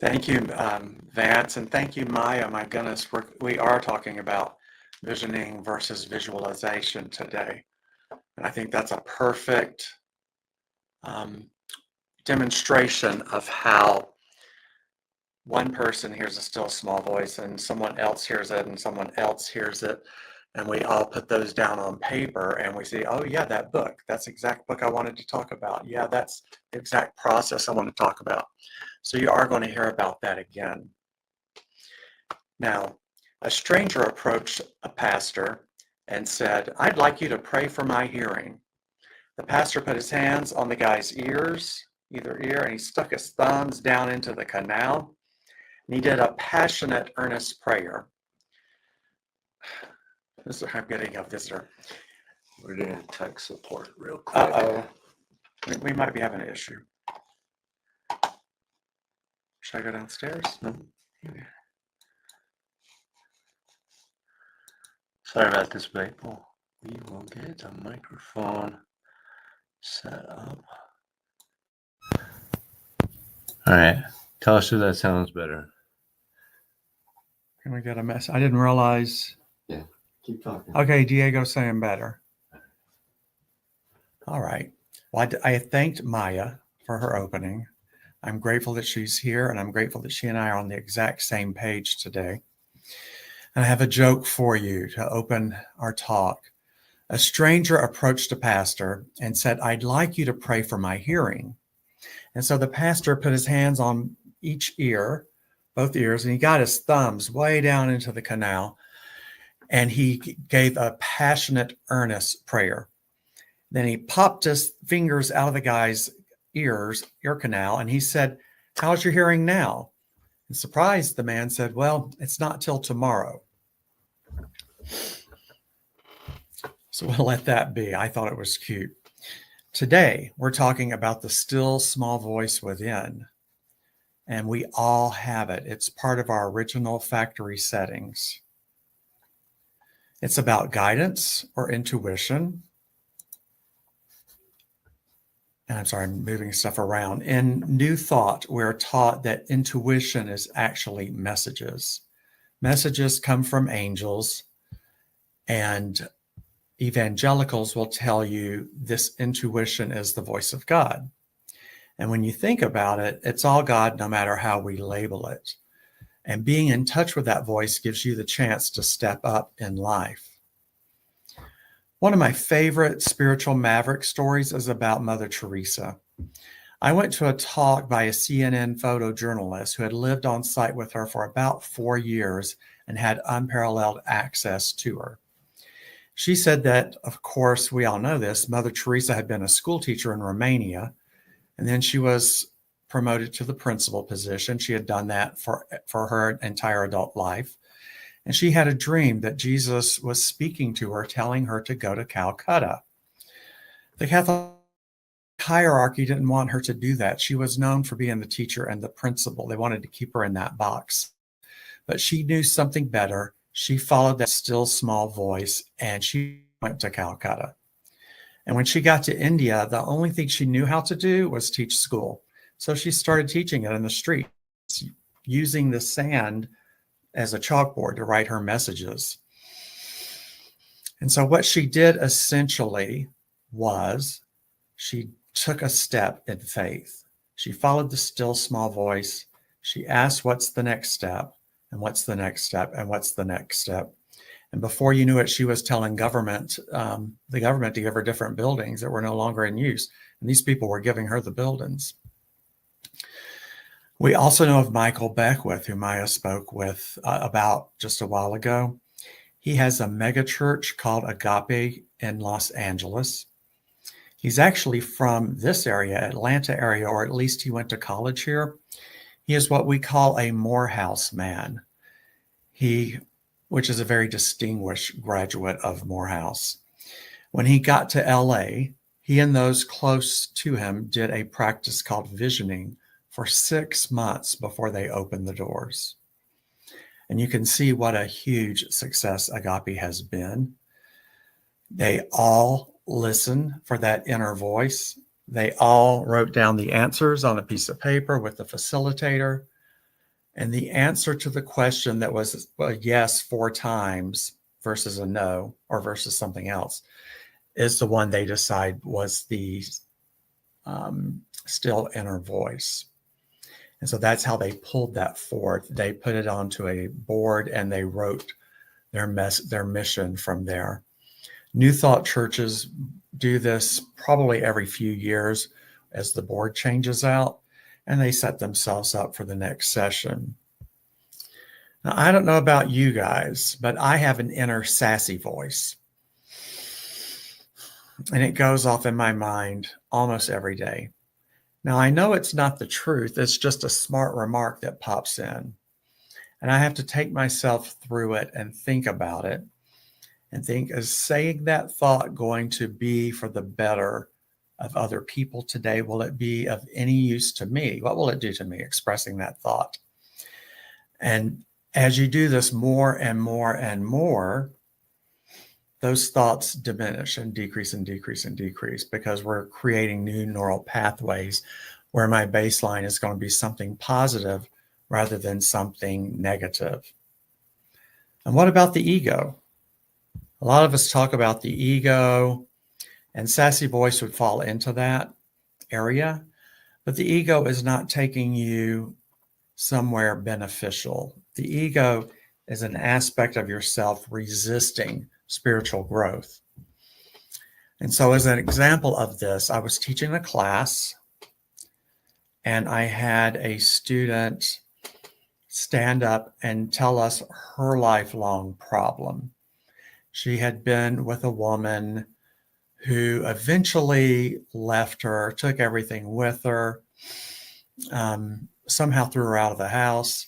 Thank you, Vance, and thank you, Maya. My goodness, we are talking about visioning versus visualization today. And I think that's a perfect demonstration of how one person hears a still small voice and someone else hears it and someone else hears it. And we all put those down on paper and we say, oh yeah, that book, that's the exact book I wanted to talk about. Yeah, that's the exact process I want to talk about. So you are going to hear about that again. Now, a stranger approached a pastor and said, I'd like you to pray for my hearing. The pastor put his hands on the guy's ears, either ear, and he stuck his thumbs down into the canal. And he did a passionate, earnest prayer. I'm getting a visitor. We're doing tech support real quick. Uh-oh. We might be having an issue. Should I go downstairs? No. Sorry about this, people. We will get the microphone set up. All right. Tell us if that sounds better. Can we get a mess? I didn't realize. Yeah. Keep talking. Okay, Diego's saying better. All right. Well, I thanked Maya for her opening. I'm grateful that she's here, and I'm grateful that she and I are on the exact same page today. And I have a joke for you to open our talk. A stranger approached a pastor and said, I'd like you to pray for my hearing. And so the pastor put his hands on each ear, both ears, and he got his thumbs way down into the canal. And he gave a passionate, earnest prayer. Then he popped his fingers out of the guy's ear canal, and he said, how's your hearing now? And surprised, the man said, well, it's not till tomorrow. So we'll let that be. I thought it was cute. Today, we're talking about the still small voice within. And we all have it. It's part of our original factory settings. It's about guidance or intuition. And I'm sorry, I'm moving stuff around. In New Thought, we're taught that intuition is actually messages. Messages come from angels, and evangelicals will tell you this intuition is the voice of God. And when you think about it, it's all God, no matter how we label it. And being in touch with that voice gives you the chance to step up in life. One of my favorite spiritual maverick stories is about Mother Teresa. I went to a talk by a CNN photojournalist who had lived on site with her for about 4 years and had unparalleled access to her. She said that, of course, we all know this, Mother Teresa had been a school teacher in Romania, and then she was promoted to the principal position. She had done that for her entire adult life. And she had a dream that Jesus was speaking to her, telling her to go to Calcutta. The Catholic hierarchy didn't want her to do that. She was known for being the teacher and the principal. They wanted to keep her in that box. But she knew something better. She followed that still small voice, and she went to Calcutta. And when she got to India, the only thing she knew how to do was teach school. So she started teaching it in the streets, using the sand as a chalkboard to write her messages. And so what she did essentially was she took a step in faith. She followed the still small voice. She asked, what's the next step? And what's the next step? And what's the next step? And before you knew it, she was telling the government to give her different buildings that were no longer in use. And these people were giving her the buildings. We also know of Michael Beckwith, who Maya spoke with about just a while ago. He has a mega church called Agape in Los Angeles. He's actually from this area, Atlanta area, or at least he went to college here. He is what we call a Morehouse man, which is a very distinguished graduate of Morehouse. When he got to LA, he and those close to him did a practice called visioning for 6 months before they opened the doors. And you can see what a huge success Agape has been. They all listened for that inner voice. They all wrote down the answers on a piece of paper with the facilitator. And the answer to the question that was a yes 4 times versus a no or versus something else is the one they decide was the still inner voice. And so that's how they pulled that forth. They put it onto a board and they wrote their mission from there. New Thought churches do this probably every few years as the board changes out, and they set themselves up for the next session. Now, I don't know about you guys, but I have an inner sassy voice, and it goes off in my mind almost every day. Now, I know it's not the truth. It's just a smart remark that pops in. And I have to take myself through it and think about it and think, is saying that thought going to be for the better of other people today? Will it be of any use to me? What will it do to me, expressing that thought? And as you do this more and more and more, those thoughts diminish and decrease and decrease and decrease because we're creating new neural pathways where my baseline is going to be something positive rather than something negative. And what about the ego? A lot of us talk about the ego, and sassy voice would fall into that area, but the ego is not taking you somewhere beneficial. The ego is an aspect of yourself resisting spiritual growth. And so as an example of this, I was teaching a class and I had a student stand up and tell us her lifelong problem. She had been with a woman who eventually left her, took everything with her, somehow threw her out of the house,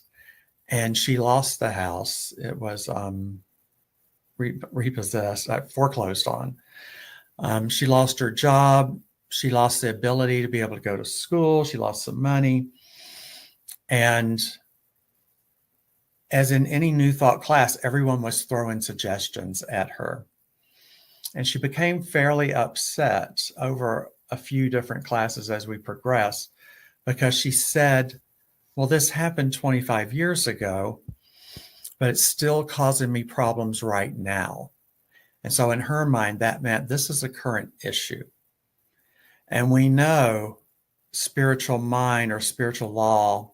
and she lost the house. It was repossessed, foreclosed on. She lost her job. She lost the ability to be able to go to school. She lost some money. And as in any New Thought class, everyone was throwing suggestions at her. And she became fairly upset over a few different classes as we progressed because she said, well, this happened 25 years ago, but it's still causing me problems right now. And so in her mind, that meant this is a current issue. And we know spiritual mind or spiritual law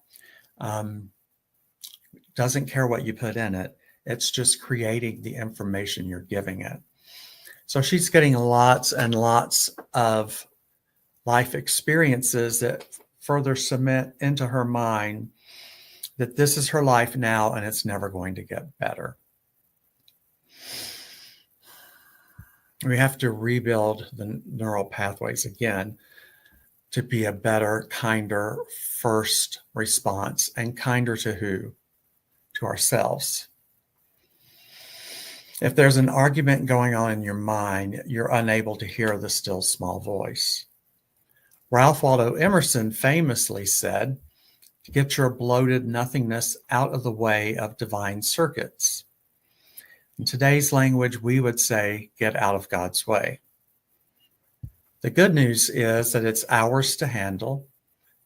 doesn't care what you put in it. It's just creating the information you're giving it. So she's getting lots and lots of life experiences that further cement into her mind that this is her life now and it's never going to get better. We have to rebuild the neural pathways again to be a better, kinder first response. And kinder to who? To ourselves. If there's an argument going on in your mind, you're unable to hear the still small voice. Ralph Waldo Emerson famously said, to get your bloated nothingness out of the way of divine circuits. In today's language, we would say, get out of God's way. The good news is that it's ours to handle.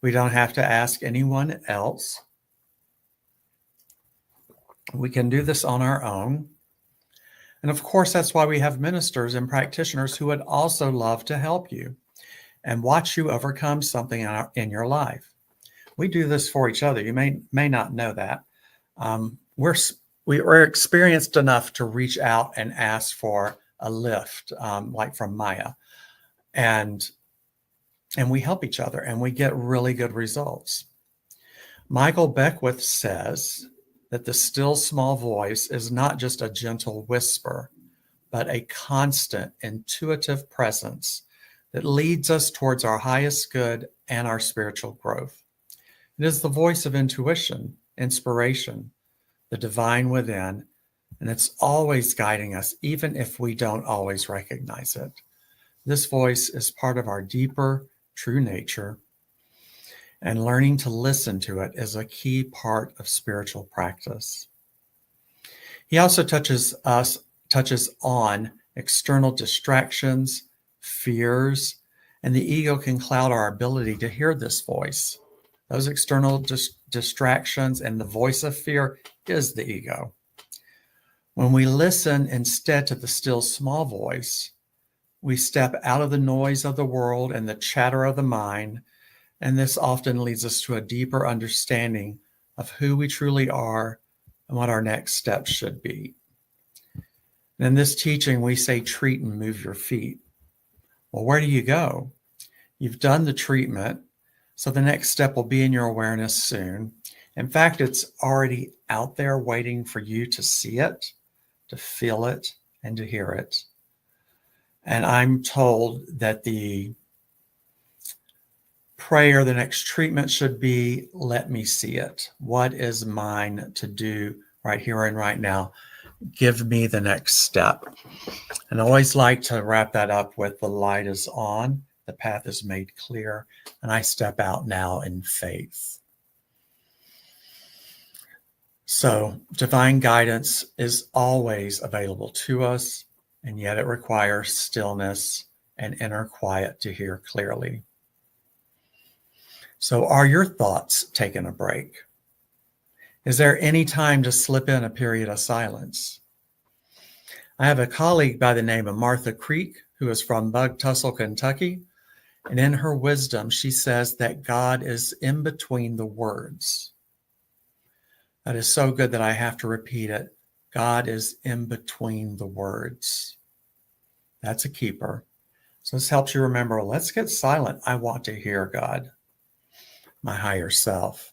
We don't have to ask anyone else. We can do this on our own. And of course, that's why we have ministers and practitioners who would also love to help you and watch you overcome something in your life. We do this for each other. You may not know that. We're experienced enough to reach out and ask for a lift, like from Maya. And we help each other and we get really good results. Michael Beckwith says that the still small voice is not just a gentle whisper, but a constant intuitive presence that leads us towards our highest good and our spiritual growth. It is the voice of intuition, inspiration, the divine within, and it's always guiding us, even if we don't always recognize it. This voice is part of our deeper, true nature, and learning to listen to it is a key part of spiritual practice. He also touches on external distractions, fears, and the ego can cloud our ability to hear this voice. Those external distractions, and the voice of fear is the ego. When we listen instead to the still small voice, we step out of the noise of the world and the chatter of the mind, and this often leads us to a deeper understanding of who we truly are and what our next steps should be. And in this teaching, we say treat and move your feet. Well, where do you go? You've done the treatment, so the next step will be in your awareness soon. In fact, it's already out there waiting for you to see it, to feel it, and to hear it. And I'm told that the prayer, the next treatment should be, let me see it. What is mine to do right here and right now? Give me the next step. And I always like to wrap that up with the light is on, the path is made clear, and I step out now in faith. So divine guidance is always available to us, and yet it requires stillness and inner quiet to hear clearly. So are your thoughts taking a break? Is there any time to slip in a period of silence? I have a colleague by the name of Martha Creek, who is from Bug Tussle, Kentucky. And in her wisdom, she says that God is in between the words. That is so good that I have to repeat it. God is in between the words. That's a keeper. So this helps you remember, let's get silent. I want to hear God, my higher self.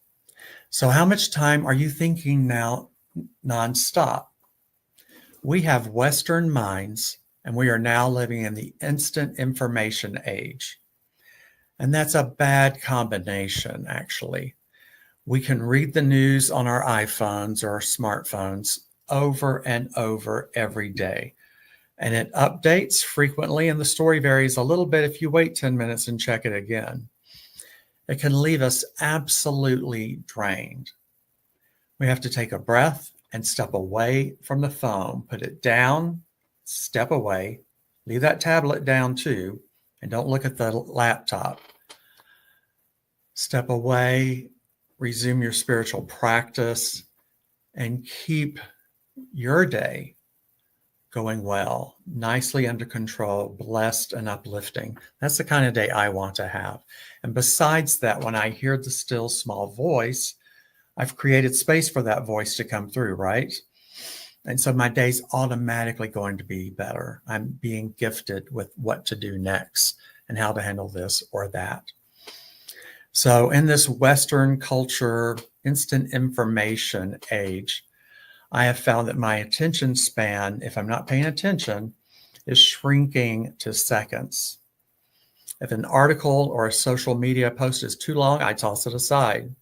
So how much time are you thinking now nonstop? We have Western minds, and we are now living in the instant information age. And that's a bad combination, actually. We can read the news on our iPhones or our smartphones over and over every day. And it updates frequently, and the story varies a little bit if you wait 10 minutes and check it again. It can leave us absolutely drained. We have to take a breath and step away from the phone, put it down, step away, leave that tablet down too, and don't look at the laptop. Step away, resume your spiritual practice, and keep your day going well, nicely under control, blessed and uplifting. That's the kind of day I want to have. And besides that, when I hear the still small voice, I've created space for that voice to come through, right? And so my day's automatically going to be better. I'm being gifted with what to do next and how to handle this or that. So in this Western culture, instant information age, I have found that my attention span, if I'm not paying attention, is shrinking to seconds. If an article or a social media post is too long, I toss it aside.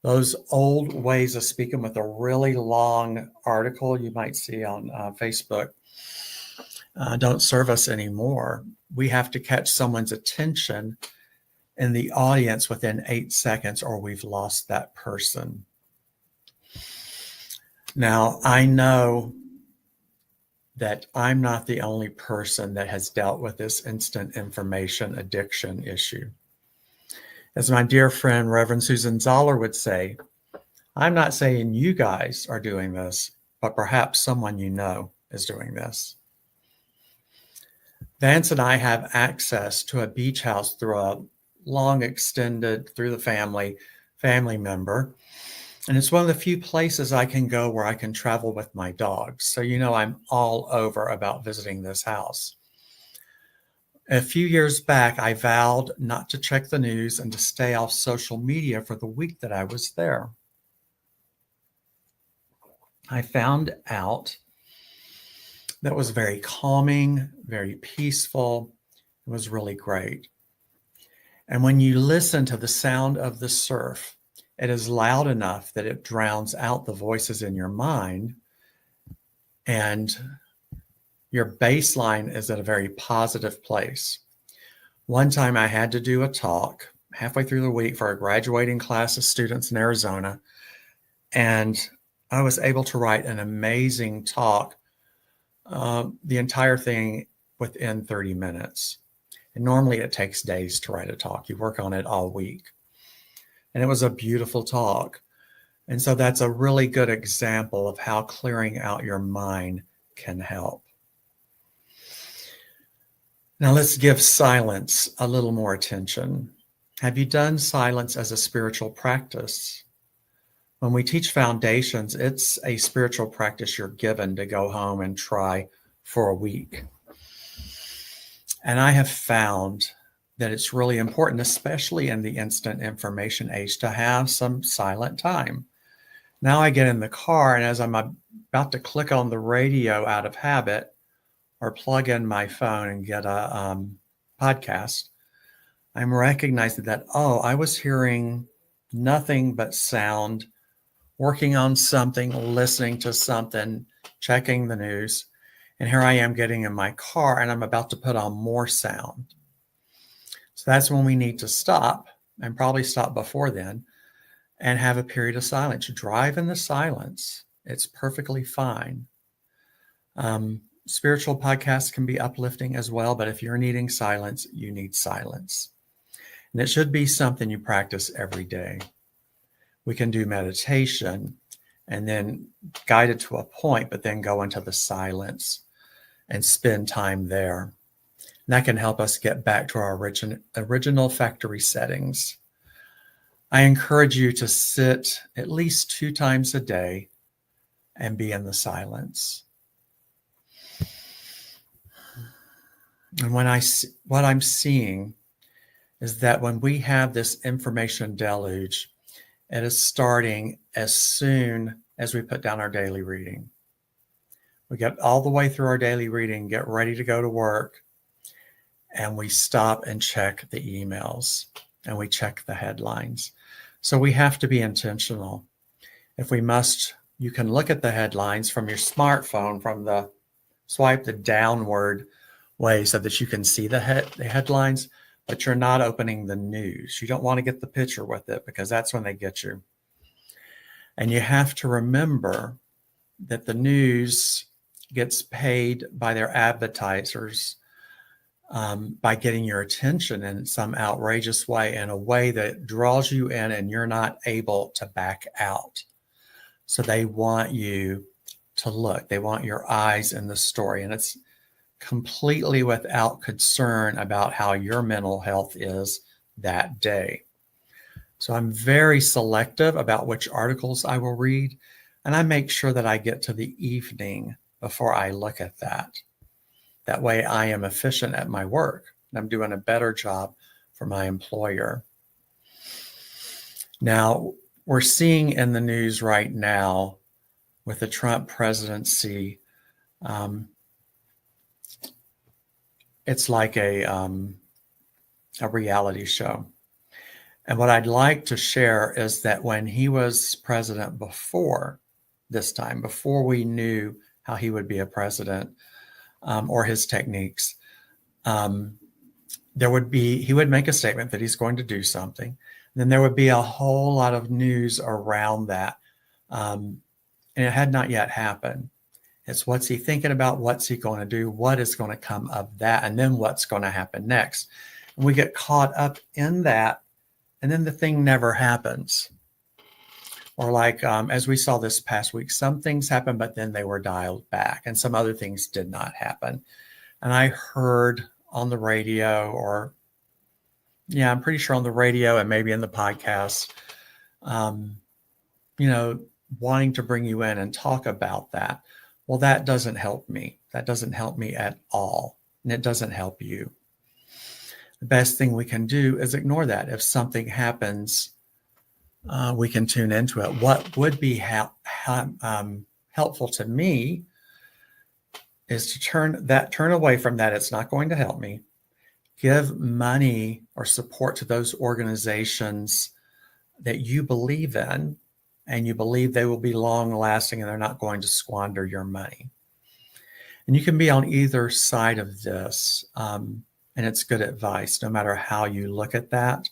Those old ways of speaking with a really long article you might see on Facebook don't serve us anymore. We have to catch someone's attention in the audience within 8 seconds, or we've lost that person. Now, I know that I'm not the only person that has dealt with this instant information addiction issue. As my dear friend, Reverend Susan Zoller would say, I'm not saying you guys are doing this, but perhaps someone you know is doing this. Vance and I have access to a beach house through a long extended, through the family member. And it's one of the few places I can go where I can travel with my dogs. So, I'm all over about visiting this house. A few years back, I vowed not to check the news and to stay off social media for the week that I was there. I found out that was very calming, very peaceful. It was really great. And when you listen to the sound of the surf, it is loud enough that it drowns out the voices in your mind, and your baseline is at a very positive place. One time I had to do a talk halfway through the week for a graduating class of students in Arizona, and I was able to write an amazing talk, the entire thing within 30 minutes. And normally it takes days to write a talk. You work on it all week. And it was a beautiful talk. And so that's a really good example of how clearing out your mind can help. Now let's give silence a little more attention. Have you done silence as a spiritual practice? When we teach foundations, it's a spiritual practice you're given to go home and try for a week. And I have found that it's really important, especially in the instant information age, to have some silent time. Now I get in the car, and as I'm about to click on the radio out of habit or plug in my phone and get a podcast, I'm recognizing that, oh, I was hearing nothing but sound, working on something, listening to something, checking the news. And here I am getting in my car and I'm about to put on more sound. So that's when we need to stop, and probably stop before then, and have a period of silence. Drive in the silence. It's perfectly fine. Spiritual podcasts can be uplifting as well, but if you're needing silence, you need silence. And it should be something you practice every day. We can do meditation and then guide it to a point, but then go into the silence and spend time there. And that can help us get back to our original factory settings. I encourage you to sit at least 2 times a day and be in the silence. And what I'm seeing is that when we have this information deluge, it is starting as soon as we put down our daily reading. We get all the way through our daily reading, get ready to go to work, and we stop and check the emails and we check the headlines. So we have to be intentional. If we must, you can look at the headlines from your smartphone, from the swipe the downward way so that you can see the headlines, but you're not opening the news. You don't want to get the picture with it because that's when they get you. And you have to remember that the news gets paid by their advertisers by getting your attention in some outrageous way, in a way that draws you in and you're not able to back out. So they want you to look. They want your eyes in the story. And it's completely without concern about how your mental health is that day. So I'm very selective about which articles I will read, and I make sure that I get to the evening before I look at that. That way I am efficient at my work and I'm doing a better job for my employer. Now, we're seeing in the news right now with the Trump presidency, it's like a reality show. And what I'd like to share is that when he was president before this time, before we knew how he would be a president or his techniques, he would make a statement that he's going to do something. Then there would be a whole lot of news around that. And it had not yet happened. It's what's he thinking about? What's he going to do? What is going to come of that? And then what's going to happen next? And we get caught up in that. And then the thing never happens. Or like, as we saw this past week, some things happened, but then they were dialed back and some other things did not happen. And I heard on the radio I'm pretty sure on the radio and maybe in the podcast, wanting to bring you in and talk about that. Well, that doesn't help me. That doesn't help me at all. And it doesn't help you. The best thing we can do is ignore that. If something happens, we can tune into it. What would be helpful to me is to turn away from that. It's not going to help me. Give money or support to those organizations that you believe in and you believe they will be long lasting and they're not going to squander your money. And you can be on either side of this. And it's good advice, no matter how you look at that.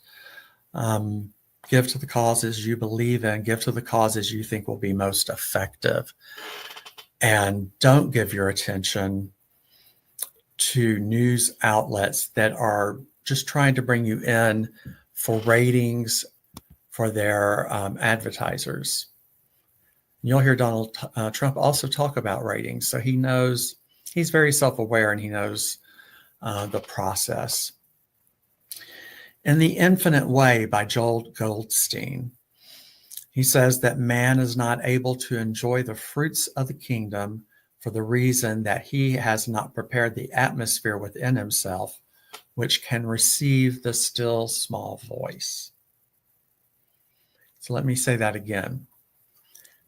Give to the causes you believe in, give to the causes you think will be most effective. And don't give your attention to news outlets that are just trying to bring you in for ratings, for their advertisers. You'll hear Donald Trump also talk about ratings. So he knows, he's very self-aware, and he knows the process. In The Infinite Way by Joel Goldstein, he says that man is not able to enjoy the fruits of the kingdom for the reason that he has not prepared the atmosphere within himself, which can receive the still small voice. So let me say that again.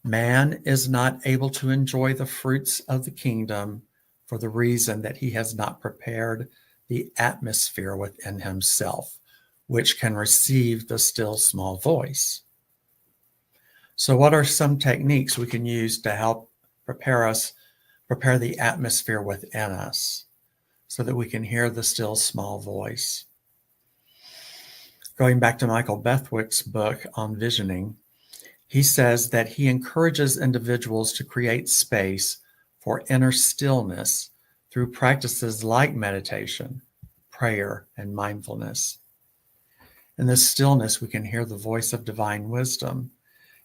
Man is not able to enjoy the fruits of the kingdom for the reason that he has not prepared the atmosphere within himself, which can receive the still small voice. So what are some techniques we can use to help prepare the atmosphere within us so that we can hear the still small voice? Going back to Michael Bethwick's book on visioning, he says that he encourages individuals to create space for inner stillness through practices like meditation, prayer, and mindfulness. In this stillness, we can hear the voice of divine wisdom,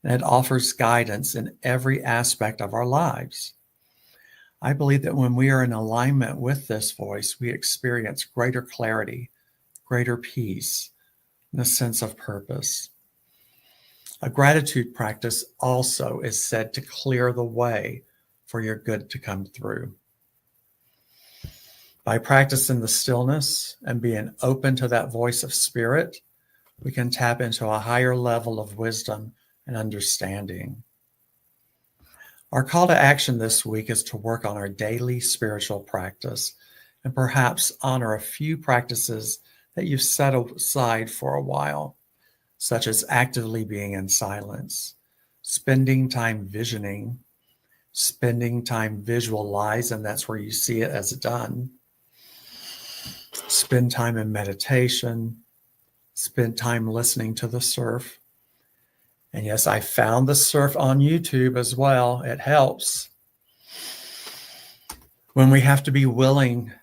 and it offers guidance in every aspect of our lives. I believe that when we are in alignment with this voice, we experience greater clarity, greater peace, and a sense of purpose. A gratitude practice also is said to clear the way for your good to come through. By practicing the stillness and being open to that voice of spirit, we can tap into a higher level of wisdom and understanding. Our call to action this week is to work on our daily spiritual practice and perhaps honor a few practices that you've set aside for a while, such as actively being in silence, spending time visioning, spending time visualize, and that's where you see it as done. Spend time in meditation, spend time listening to the surf. And yes, I found the surf on YouTube as well. It helps. When we have to be willing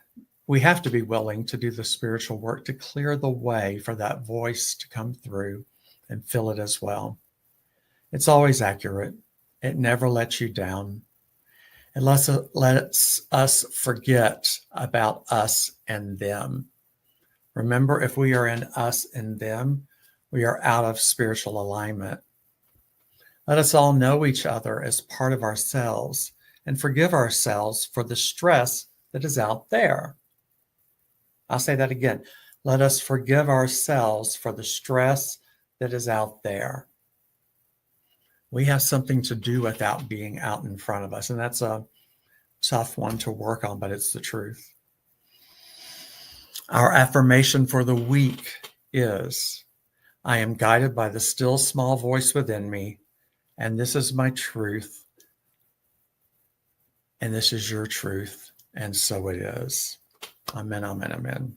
to do the spiritual work to clear the way for that voice to come through and fill it as well. It's always accurate. It never lets you down. It lets us forget about us and them. Remember, if we are in us and them, we are out of spiritual alignment. Let us all know each other as part of ourselves and forgive ourselves for the stress that is out there. I'll say that again. Let us forgive ourselves for the stress that is out there. We have something to do without being out in front of us, and that's a tough one to work on, but it's the truth. Our affirmation for the week is, I am guided by the still small voice within me, and this is my truth, and this is your truth, and so it is. Amen, amen, amen.